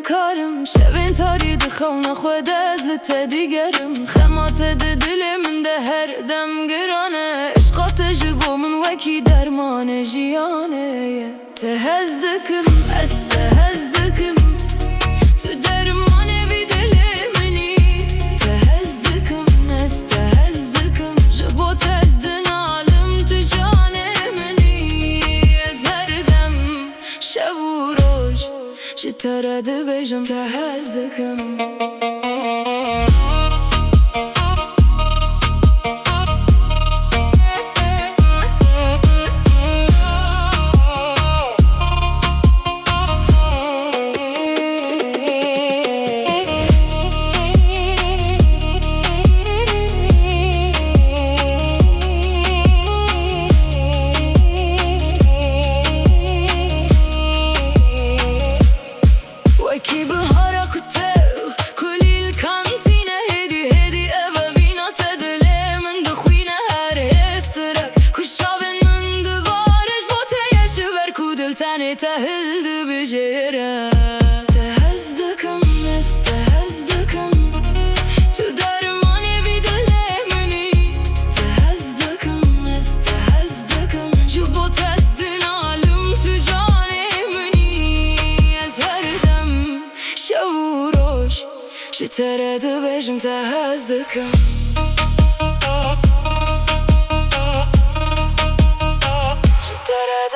کارم شبین تاری دخو نخود از لته دیگرم خمات دل من ده هر دم گرانه عشقات جبو من وکی درمان جیانه تهزدکم از تهزدکم تو درمان بی دل منی تهزدکم از تهزدکم جبو تهزدن عالم تو جان منی از هر دم شب و روز چی ترد بیجم تهزدکم وکی بهارا کتو کلی الکانتینه هدی هدی ابا وینا تدل من دخوینه هر اسرک کشاب من دبارش با تیش بر کودل تنه تهلد بجره تهزدکم است تهزدکم تو درمان بی دل منی تهزدکم است تهزدکم جبو تهزدن عالم تو جان منی از هر دم شب و روز چی ترد بیجم تهزدکم چی ترد